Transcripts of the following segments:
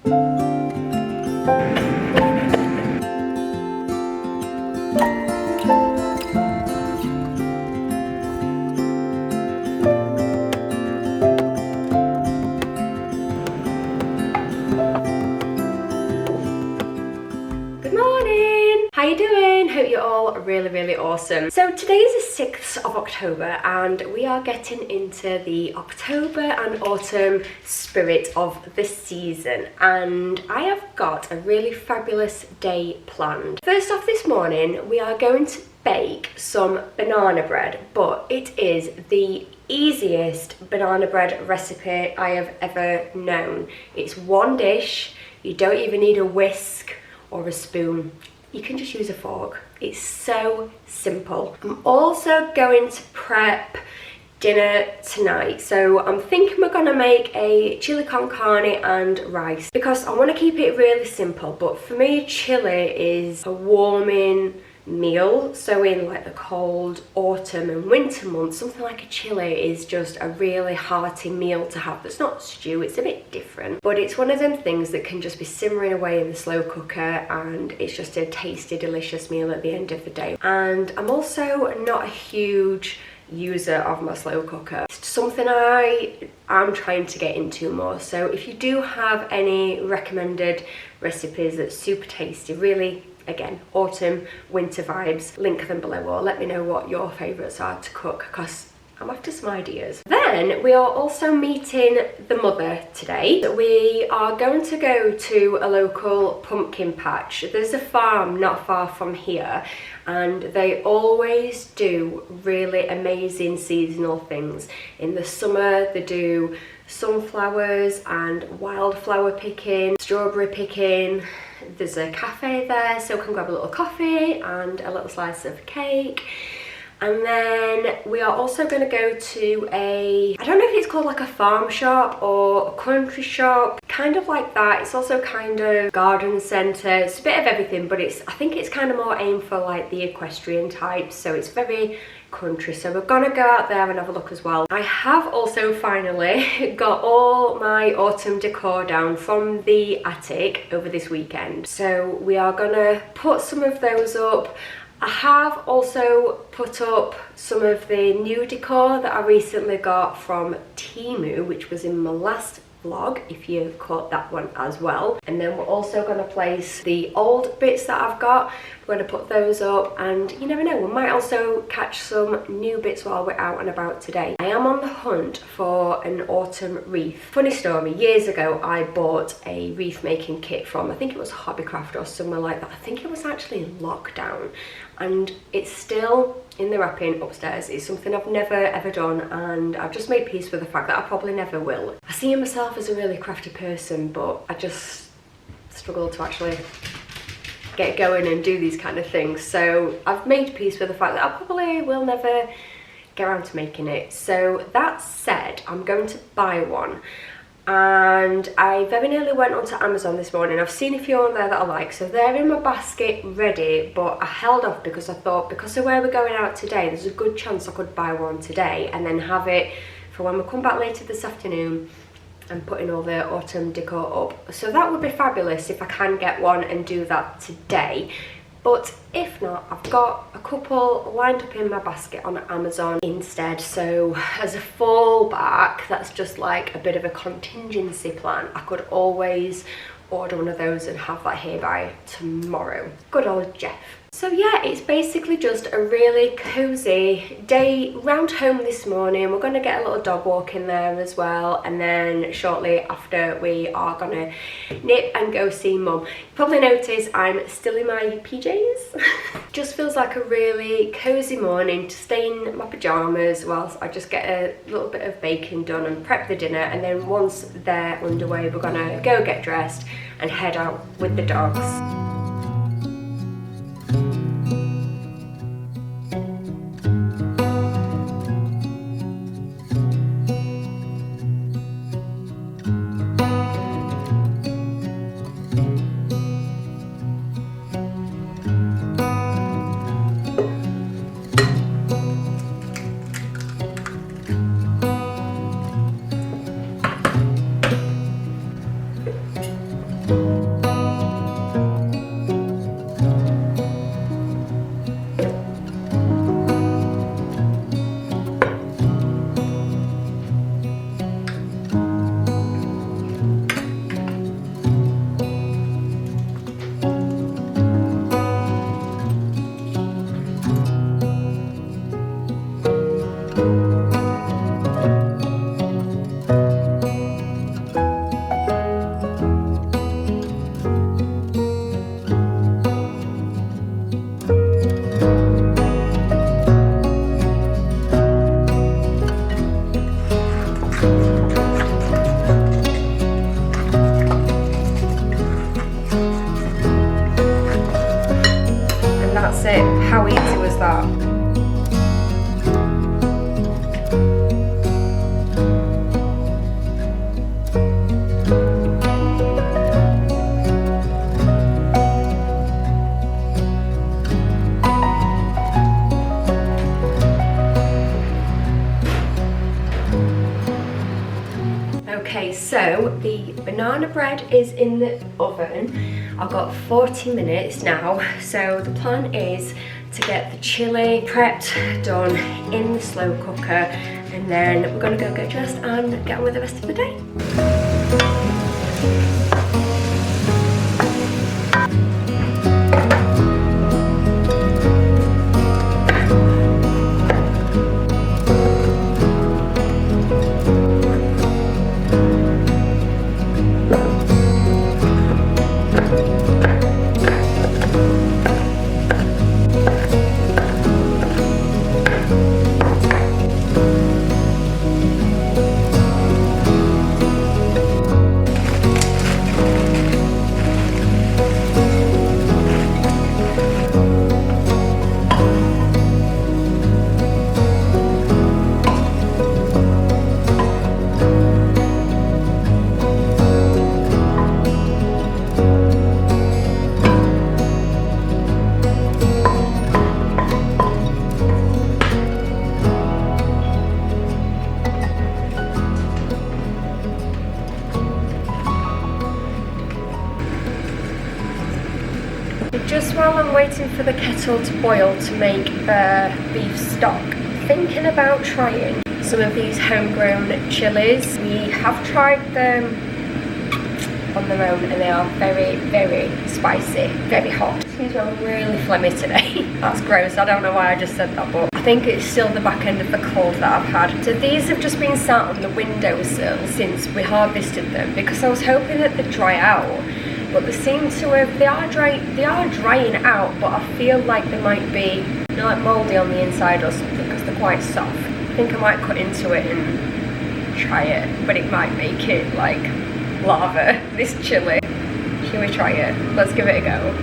How you doing? Hope you're all really awesome. So today is the 6th of October and we are getting into the October and autumn spirit of the season, and I have got a really fabulous day planned. First off, this morning we are going to bake some banana bread, but it is the easiest banana bread recipe I have ever known. It's one dish, you don't even need a whisk or a spoon. You can just use a fork. It's so simple. I'm also going to prep dinner tonight, so I'm thinking we're gonna make a chili con carne and rice because I want to keep it really simple. But for me, chili is a warming meal, so in like the cold autumn and winter months, something like a chili is just a really hearty meal to have. That's not stew, it's a bit different, but it's one of them things that can just be simmering away in the slow cooker and it's just a tasty, delicious meal at the end of the day. And I'm also not a huge user of my slow cooker. It's something I'm trying to get into more, so if you do have any recommended recipes that's super tasty, really, again, autumn, winter vibes, link them below or let me know what your favourites are to cook because I'm after some ideas. Then we are also meeting the mother today. We are going to go to a local pumpkin patch. There's a farm not far from here and they always do really amazing seasonal things. In the summer they do sunflowers and wildflower picking, strawberry picking. There's a cafe there, so I can grab a little coffee and a little slice of cake. And then we are also going to go to I don't know if it's called like a farm shop or a country shop, kind of like that. It's also kind of garden centre. It's a bit of everything, but I think it's kind of more aimed for like the equestrian types, so it's very country. So we're gonna go out there and have a look as well. I have also finally got all my autumn decor down from the attic over this weekend, so we are gonna put some of those up. I have also put up some of the new decor that I recently got from Temu, which was in my last vlog, if you caught that one as well. And then we're also going to place the old bits that I've got. We're going to put those up, and you never know, we might also catch some new bits while we're out and about today. I am on the hunt for an autumn wreath. Funny story, years ago I bought a wreath making kit from, I think it was Hobbycraft or somewhere like that. I think it was actually in lockdown, and it's still in the wrapping upstairs. It's something I've never ever done, and I've just made peace with the fact that I probably never will. I see myself as a really crafty person, but I just struggle to actually get going and do these kind of things. So I've made peace with the fact that I probably will never get around to making it. So that said, I'm going to buy one. And I very nearly went onto Amazon this morning. I've seen a few on there that I like, so they're in my basket ready, but I held off because I thought, because of where we're going out today, there's a good chance I could buy one today and then have it for when we come back later this afternoon and putting all the autumn decor up. So that would be fabulous if I can get one and do that today. But if not, I've got a couple lined up in my basket on Amazon instead. So as a fallback, that's just like a bit of a contingency plan. I could always order one of those and have that here by tomorrow. Good old Jeff. So yeah, it's basically just a really cozy day round home this morning. We're going to get a little dog walk in there as well, and then shortly after we are going to nip and go see mum. You probably notice I'm still in my PJs. Just feels like a really cozy morning to stay in my pyjamas whilst I just get a little bit of baking done and prep the dinner, and then once they're underway we're going to go get dressed and head out with the dogs. That's it. How easy was that? Okay, so the banana bread is in the oven. I've got 40 minutes now, so the plan is to get the chilli prepped, done in the slow cooker, and then we're gonna go get dressed and get on with the rest of the day. Just while I'm waiting for the kettle to boil to make beef stock, thinking about trying some of these homegrown chilies. We have tried them on their own and they are very, very spicy, very hot. Excuse me, I'm really phlegmy today. That's gross, I don't know why I just said that, but I think it's still the back end of the cold that I've had. So these have just been sat on the windowsill since we harvested them because I was hoping that they'd dry out. But they seem to have, they are drying out, but I feel like they might be, you know, like mouldy on the inside or something because they're quite soft. I think I might cut into it and try it, but it might make it like lava, this chilli. Shall we try it? Let's give it a go.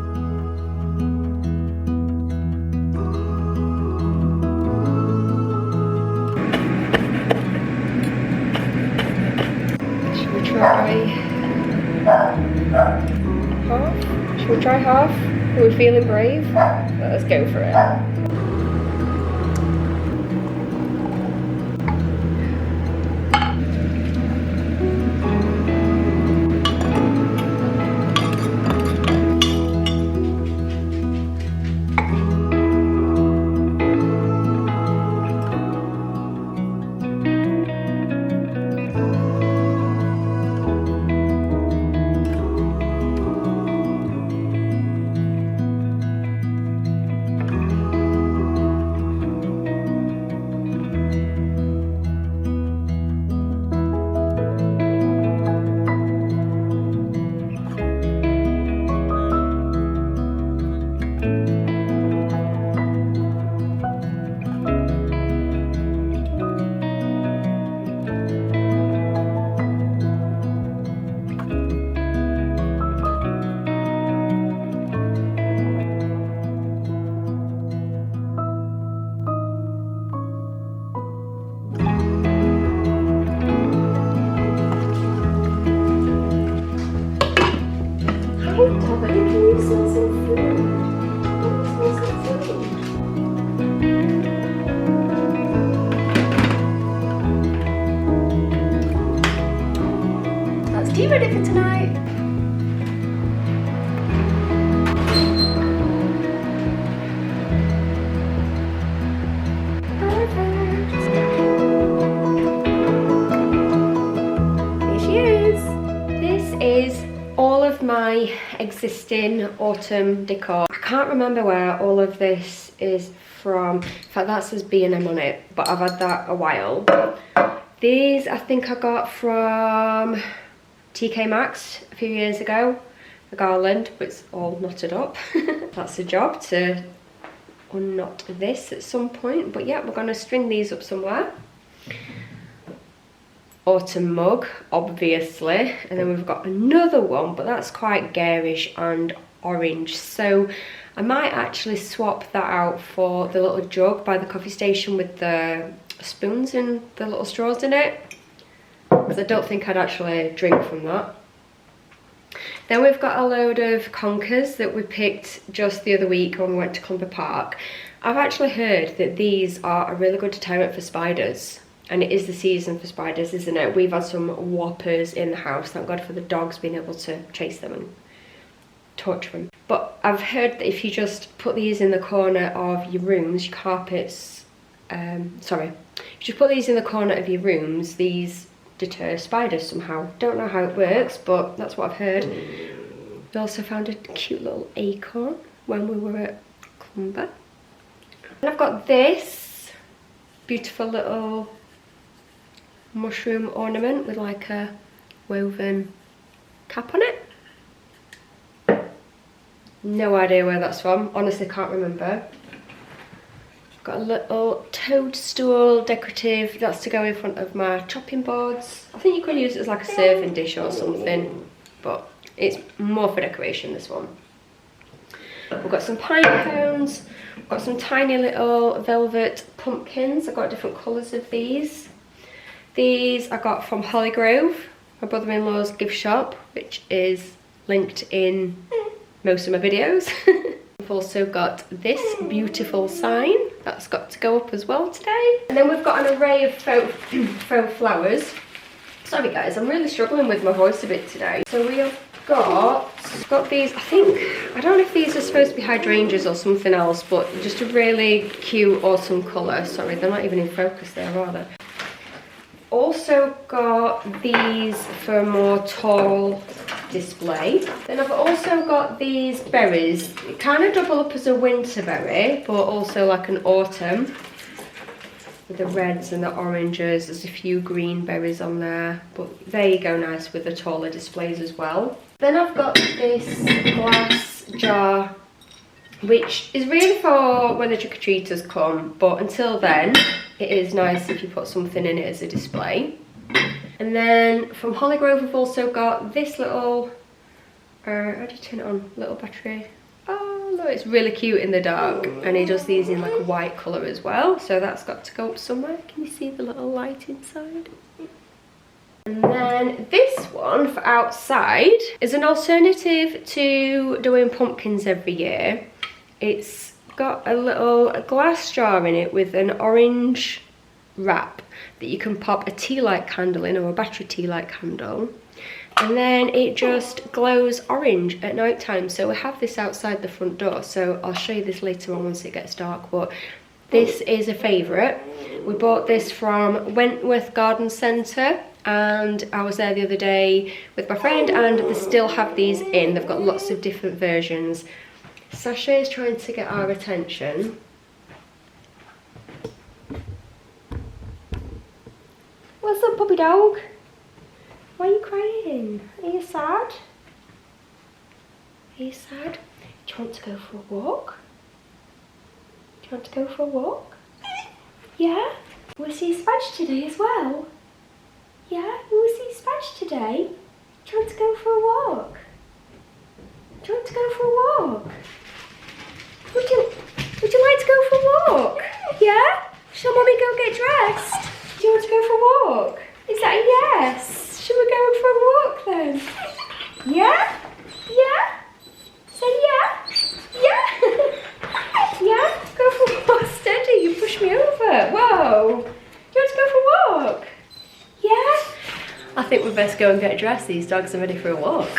Should we try half? Should we try half? Are we feeling brave? Let's go for it. all of my existing autumn decor. I can't remember where all of this is from. In fact, that says B&M on it, but I've had that a while. These I think I got from TK Maxx a few years ago. A garland, but it's all knotted up. That's a job to unknot this at some point. But yeah, we're going to string these up somewhere. Autumn mug, obviously. And then we've got another one, but that's quite garish and orange. So I might actually swap that out for the little jug by the coffee station with the spoons and the little straws in it. Because I don't think I'd actually drink from that. Then we've got a load of conkers that we picked just the other week when we went to Clumber Park. I've actually heard that these are a really good deterrent for spiders. And it is the season for spiders, isn't it? We've had some whoppers in the house. Thank God for the dogs being able to chase them and torture them. But I've heard that if you just put these in the corner of your rooms, your carpets... if you just put these in the corner of your rooms, these deter spiders somehow. Don't know how it works, but that's what I've heard. We also found a cute little acorn when we were at Clumber. And I've got this beautiful little mushroom ornament with like a woven cap on it. No idea where that's from, honestly can't remember. Got a little toadstool decorative, that's to go in front of my chopping boards. I think you could use it as like a serving dish or something, but it's more for decoration, this one. We've got some pine cones, we've got some tiny little velvet pumpkins. I've got different colours of these. These I got from Holly Grove, my brother-in-law's gift shop, which is linked in most of my videos. We've also got this beautiful sign that's got to go up as well today. And then we've got an array of faux flowers. Sorry guys, I'm really struggling with my voice a bit today. So we have got these, I don't know if these are supposed to be hydrangeas or something else, but just a really cute autumn colour. Sorry, they're not even in focus there, are they? Also got these for a more tall display. Then I've also got these berries. They kind of double up as a winter berry, but also like an autumn. With the reds and the oranges, there's a few green berries on there, but they go nice with the taller displays as well. Then I've got this glass jar, which is really for when the trick-or-treaters come, but until then, it is nice if you put something in it as a display. And then from Holly Grove, we've also got this little, how do you turn it on? Little battery. Oh, look, it's really cute in the dark. And he does these in like a white colour as well. So that's got to go up somewhere. Can you see the little light inside? And then this one for outside is an alternative to doing pumpkins every year. It's got a glass jar in it with an orange wrap that you can pop a tea light candle in, or a battery tea light candle, and then it just glows orange at night time. So we have this outside the front door, so I'll show you this later on once it gets dark, but this is a favourite. We bought this from Wentworth Garden Centre, and I was there the other day with my friend, and they still have these in. They've got lots of different versions. Sasha is trying to get our attention. What's up, puppy dog? Why are you crying? Are you sad? Are you sad? Do you want to go for a walk? Do you want to go for a walk? Yeah? We'll see Spadge today as well. Yeah? We'll see Spadge today. Do you want to go for a walk? Do you want to go for a walk? Would you like to go for a walk? Yeah? Shall Mummy go get dressed? Do you want to go for a walk? Is that a yes? Should we go for a walk then? Yeah? Yeah? Say yeah? Yeah? Yeah? Go for a walk. Steady, you push me over. Whoa. Do you want to go for a walk? Yeah? I think we best go and get dressed. These dogs are ready for a walk.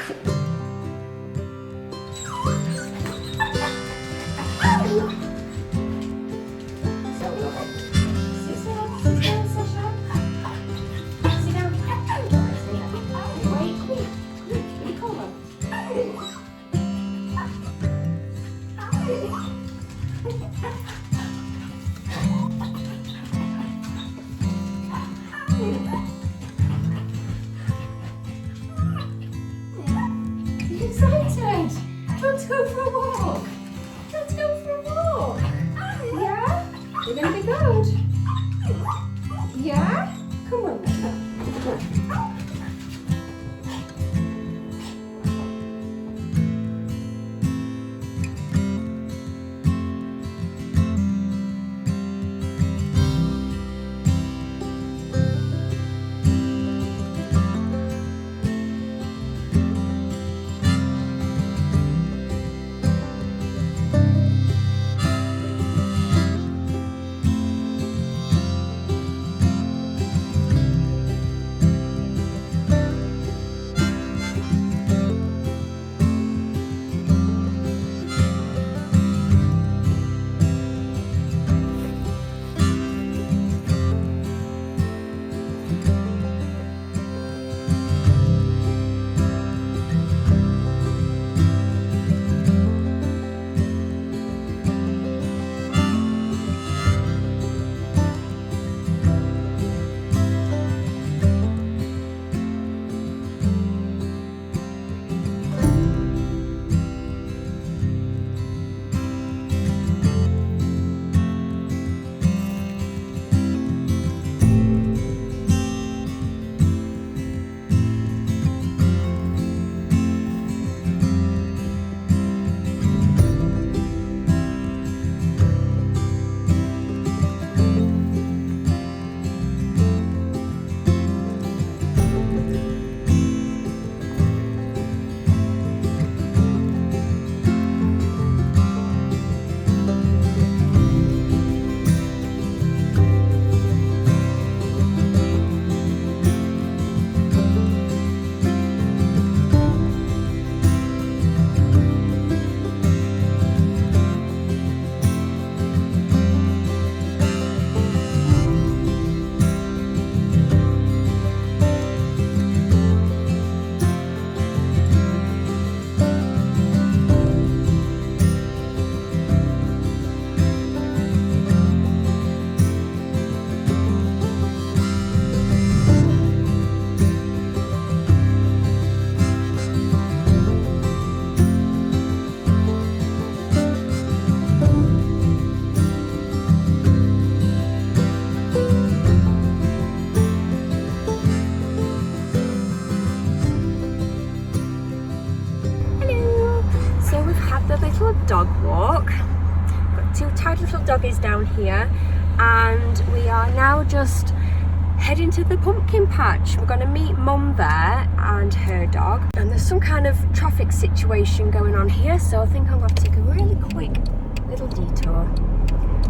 really good. Yeah? Come on then. Dog walk. Got two tidy little doggies down here, and we are now just heading to the pumpkin patch. We're going to meet Mum there and her dog, and there's some kind of traffic situation going on here, so I think I'm going to take a really quick little detour.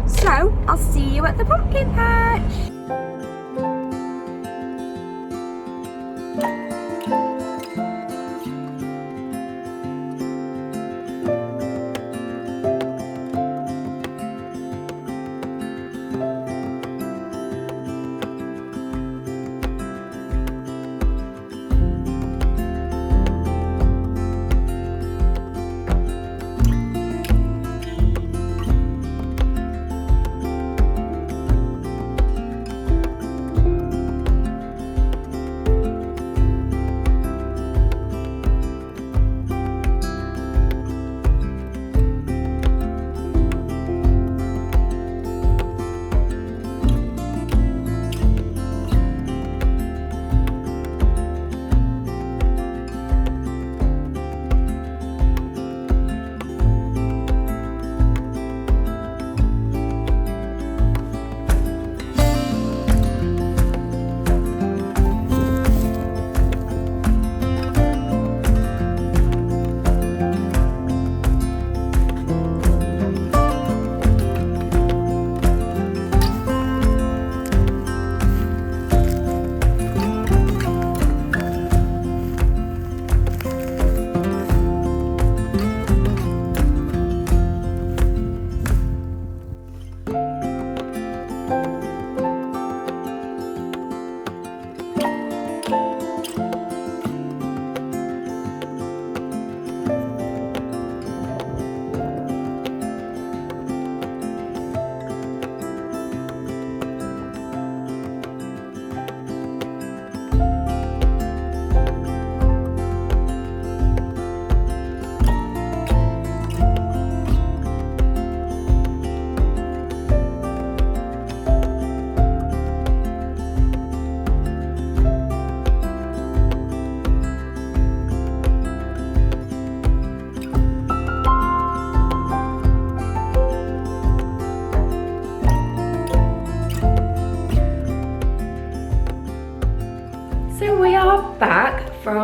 So I'll see you at the pumpkin patch.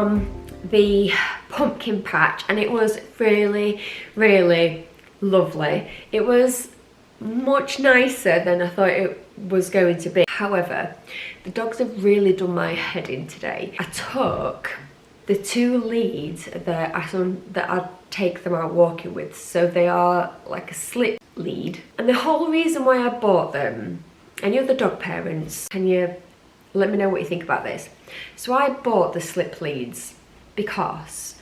from the pumpkin patch and it was really, really lovely. It was much nicer than I thought it was going to be. However, the dogs have really done my head in today. I took the 2 leads that I take them out walking with, so they are like a slip lead. And the whole reason why I bought them, any other dog parents, can you let me know what you think about this? So I bought the slip leads because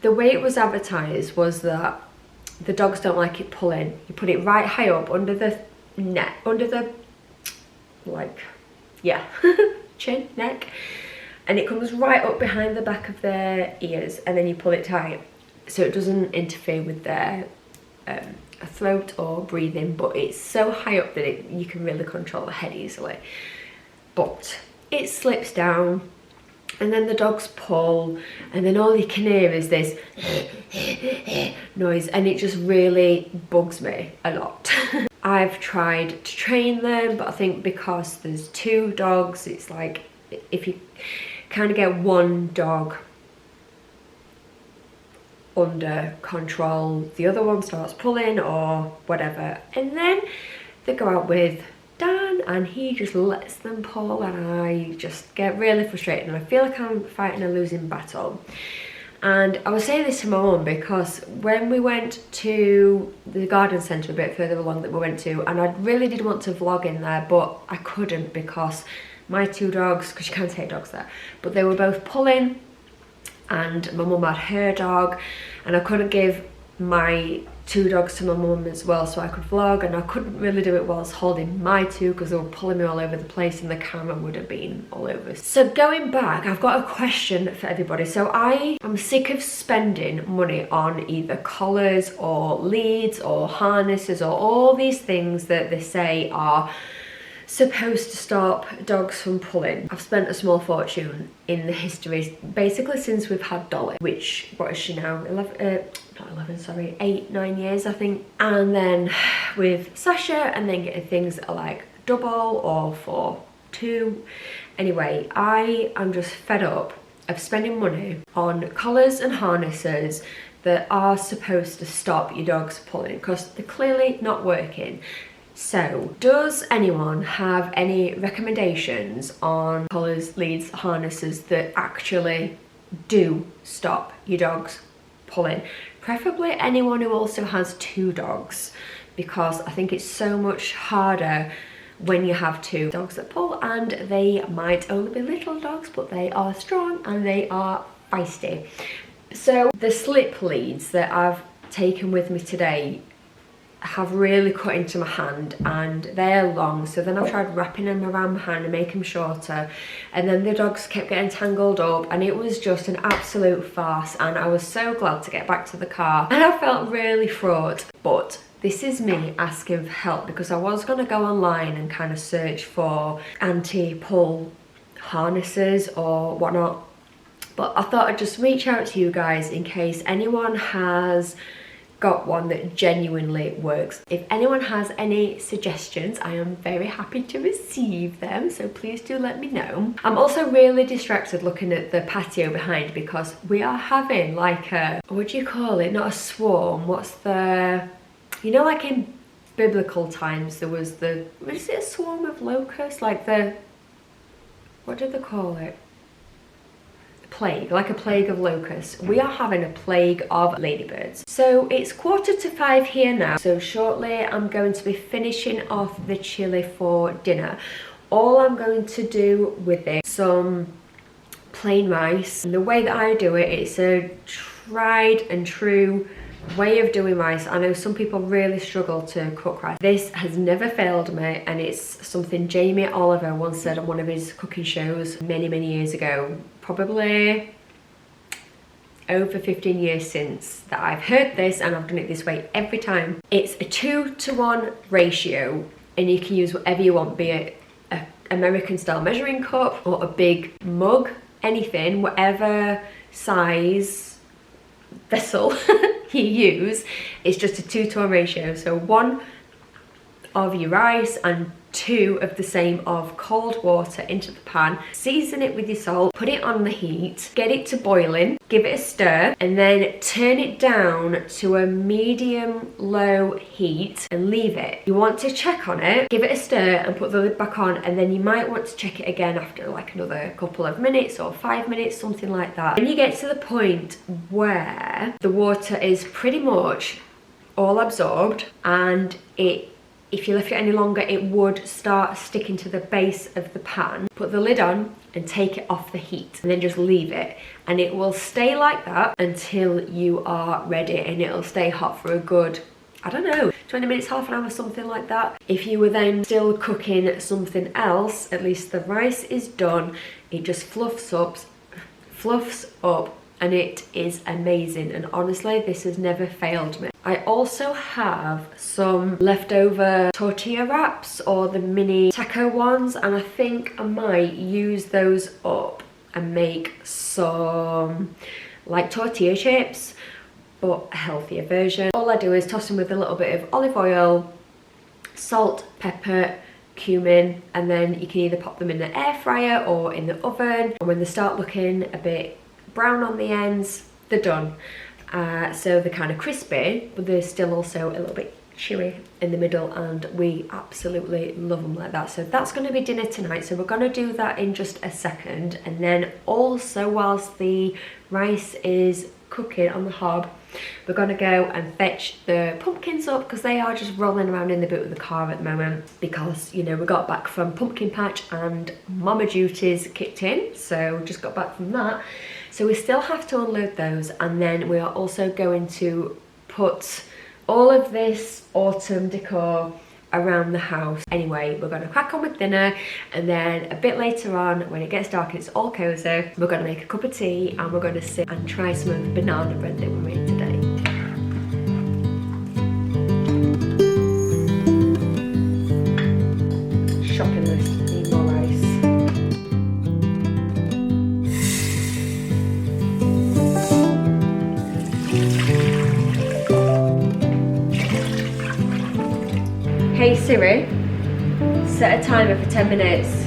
the way it was advertised was that the dogs don't like it pulling. You put it right high up under the neck, under the, like, yeah, chin, neck, and it comes right up behind the back of their ears, and then you pull it tight so it doesn't interfere with their throat or breathing, but it's so high up that you can really control the head easily. But it slips down and then the dogs pull, and then all you can hear is this noise, and it just really bugs me a lot. I've tried to train them, but I think because there's 2 dogs, it's like if you kind of get one dog under control, the other one starts pulling or whatever, and then they go out with Dan and he just lets them pull, and I just get really frustrated and I feel like I'm fighting a losing battle. And I was saying this to my mum because when we went to the garden centre a bit further along that we went to, and I really did want to vlog in there, but I couldn't because my 2 dogs, because you can't take dogs there, but they were both pulling, and my mum had her dog, and I couldn't give my 2 dogs to my mum as well so I could vlog, and I couldn't really do it whilst holding my 2 because they were pulling me all over the place and the camera would have been all over. So going back, I've got a question for everybody. So I am sick of spending money on either collars or leads or harnesses or all these things that they say are supposed to stop dogs from pulling. I've spent a small fortune in the history basically since we've had Dolly, which, what is she now, 8, 9 years I think, and then with Sasha, and then getting things that are like double or for 2. Anyway, I am just fed up of spending money on collars and harnesses that are supposed to stop your dogs pulling because they're clearly not working. So, does anyone have any recommendations on collars, leads, harnesses that actually do stop your dogs pulling? Preferably anyone who also has 2 dogs, because I think it's so much harder when you have 2 dogs that pull, and they might only be little dogs, but they are strong and they are feisty. So the slip leads that I've taken with me today have really cut into my hand, and they're long, so then I've tried wrapping them around my hand and making them shorter, and then the dogs kept getting tangled up, and it was just an absolute farce. And I was so glad to get back to the car, and I felt really fraught. But this is me asking for help, because I was going to go online and kind of search for anti-pull harnesses or whatnot, but I thought I'd just reach out to you guys in case anyone has got one that genuinely works. If anyone has any suggestions, I am very happy to receive them, so please do let me know. I'm also really distracted looking at the patio behind because we are having like a, what do you call it, not a swarm, what's the, you know, like in biblical times there was the, is it a swarm of locusts, like the, what did they call it? Plague, like a plague of locusts. We are having a plague of ladybirds. So it's 4:45 here now, so shortly I'm going to be finishing off the chili for dinner. All I'm going to do with it, some plain rice, and the way that I do it, it's a tried and true way of doing rice. I know some people really struggle to cook rice. This has never failed me, and it's something Jamie Oliver once said on one of his cooking shows many years ago, probably over 15 years since that I've heard this, and I've done it this way every time. It's a 2-to-1 ratio, and you can use whatever you want, be it an American style measuring cup or a big mug, anything, whatever size vessel you use. It's just a 2-to-1 ratio, so 1 of your rice and 2 of the same of cold water into the pan. Season it with your salt, put it on the heat, get it to boiling, give it a stir, and then turn it down to a medium low heat and leave it. You want to check on it, give it a stir and put the lid back on, and then you might want to check it again after like another couple of minutes or 5 minutes, something like that. When you get to the point where the water is pretty much all absorbed and if you left it any longer, it would start sticking to the base of the pan. Put the lid on and take it off the heat and then just leave it. And it will stay like that until you are ready, and it'll stay hot for a good, I don't know, 20 minutes, half an hour, something like that. If you were then still cooking something else, at least the rice is done. It just fluffs up, and it is amazing. And honestly, this has never failed me. I also have some leftover tortilla wraps, or the mini taco ones, and I think I might use those up and make some like tortilla chips, but a healthier version. All I do is toss them with a little bit of olive oil, salt, pepper, cumin, and then you can either pop them in the air fryer or in the oven. And when they start looking a bit brown on the ends, they're done. So they're kind of crispy, but they're still also a little bit chewy in the middle, and we absolutely love them like that. So that's going to be dinner tonight, so we're going to do that in just a second. And then also, whilst the rice is cooking on the hob, we're going to go and fetch the pumpkins up, because they are just rolling around in the boot of the car at the moment, because, you know, we got back from pumpkin patch and mama duties kicked in, so just got back from that. So we still have to unload those, and then we are also going to put all of this autumn decor around the house. Anyway, we're going to crack on with dinner, and then a bit later on, when it gets dark and it's all cozy, we're going to make a cup of tea and we're going to sit and try some of the banana bread that we made today. Shopping list, need more rice. Hey Siri, set a timer for 10 minutes.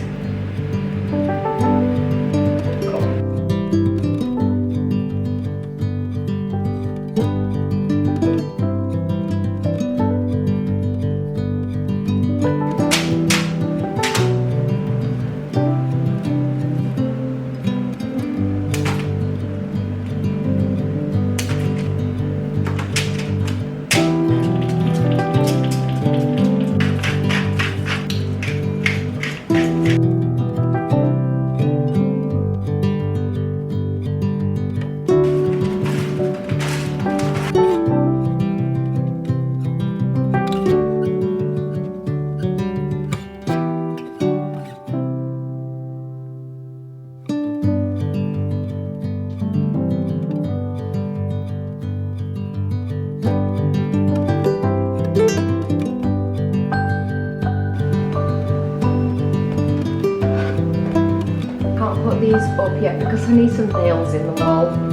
These up yet because I need some nails in the wall.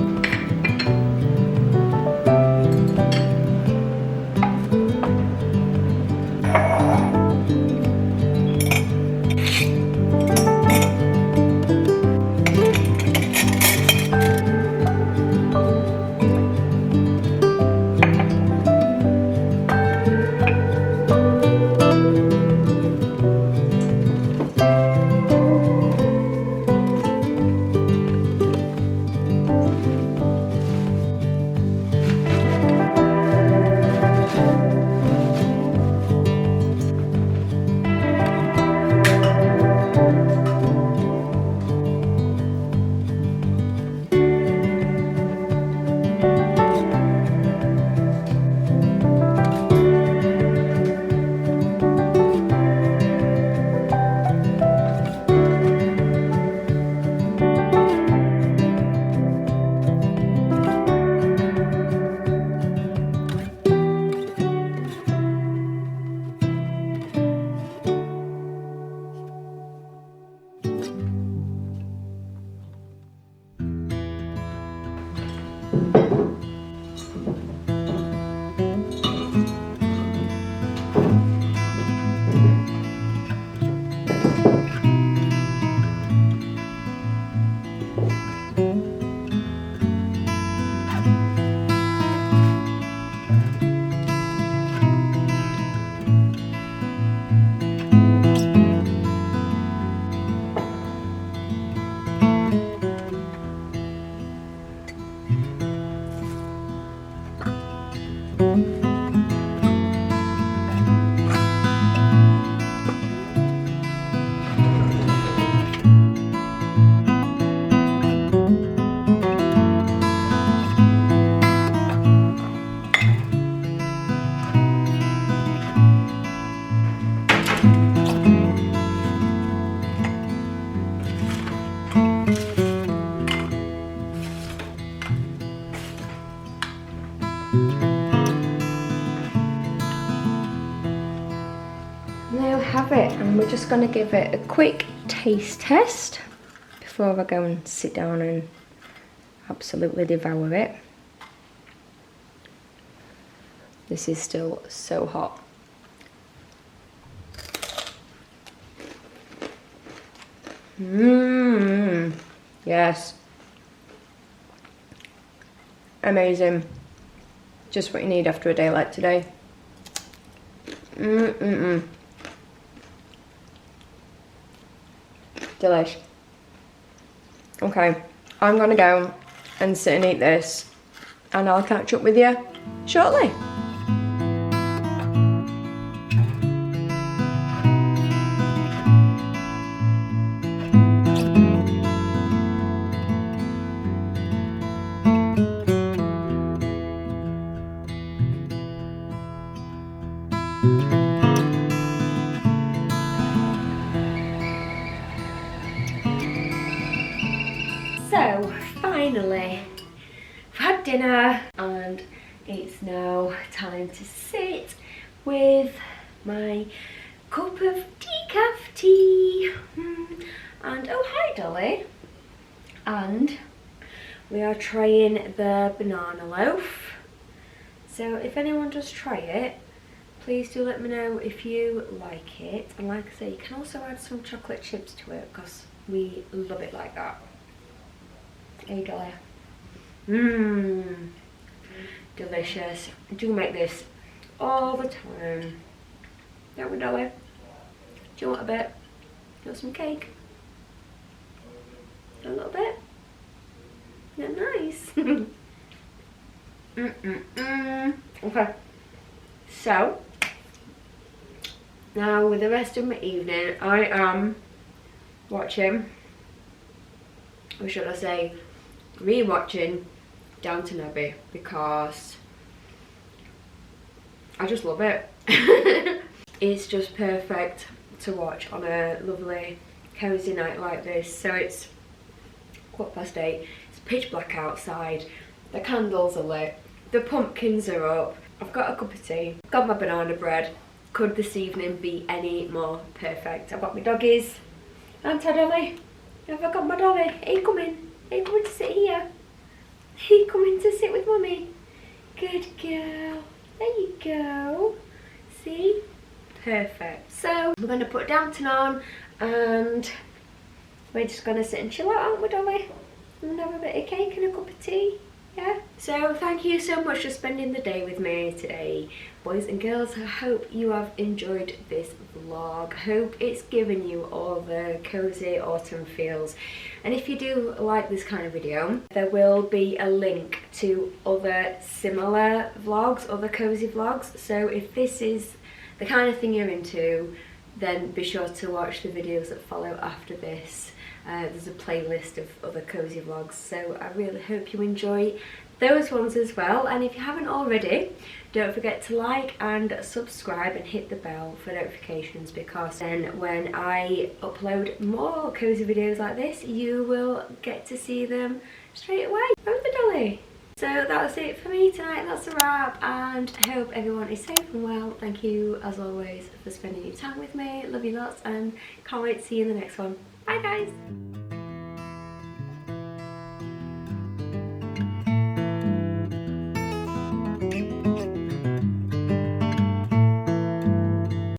There we have it, and we're just going to give it a quick taste test before I go and sit down and absolutely devour it. This is still so hot. Yes. Amazing. Just what you need after a day like today. Delish. Okay, I'm gonna go and sit and eat this, and I'll catch up with you shortly. So finally, I've had dinner and it's now time to sit with my cup of decaf tea. And oh hi Dolly. And we are trying the banana loaf. So if anyone does try it, please do let me know if you like it. And like I say, you can also add some chocolate chips to it because we love it like that. Hey Dolly. Delicious. I do make this all the time. Don't we, Dolly? Do you want a bit? You want some cake? A little bit? Yeah, nice. Okay. So, now with the rest of my evening, I am watching, or should I say, re-watching Downton Abbey because I just love it. It's just perfect to watch on a lovely cozy night like this. So it's 8:15, it's pitch black outside, the candles are lit, the pumpkins are up, I've got a cup of tea, got my banana bread. Could this evening be any more perfect? I've got my doggies. Auntie Dolly, have I got my dolly? Are you coming? Are you coming to sit here? Are you coming to sit with mummy? Good girl. There you go. See? Perfect. So we're going to put Downton on and we're just going to sit and chill out, aren't we, Dolly? And have a bit of cake and a cup of tea. Yeah. So thank you so much for spending the day with me today, boys and girls. I hope you have enjoyed this vlog. I hope it's given you all the cozy autumn feels. And if you do like this kind of video, there will be a link to other similar vlogs, other cozy vlogs. So if this is the kind of thing you're into, then be sure to watch the videos that follow after this. There's a playlist of other cozy vlogs, so I really hope you enjoy those ones as well. And if you haven't already, don't forget to like and subscribe and hit the bell for notifications, because then when I upload more cozy videos like this, you will get to see them straight away. Remember, Dolly? So that's it for me tonight. That's a wrap, and I hope everyone is safe and well. Thank you as always for spending your time with me. Love you lots and can't wait to see you in the next one. Bye guys!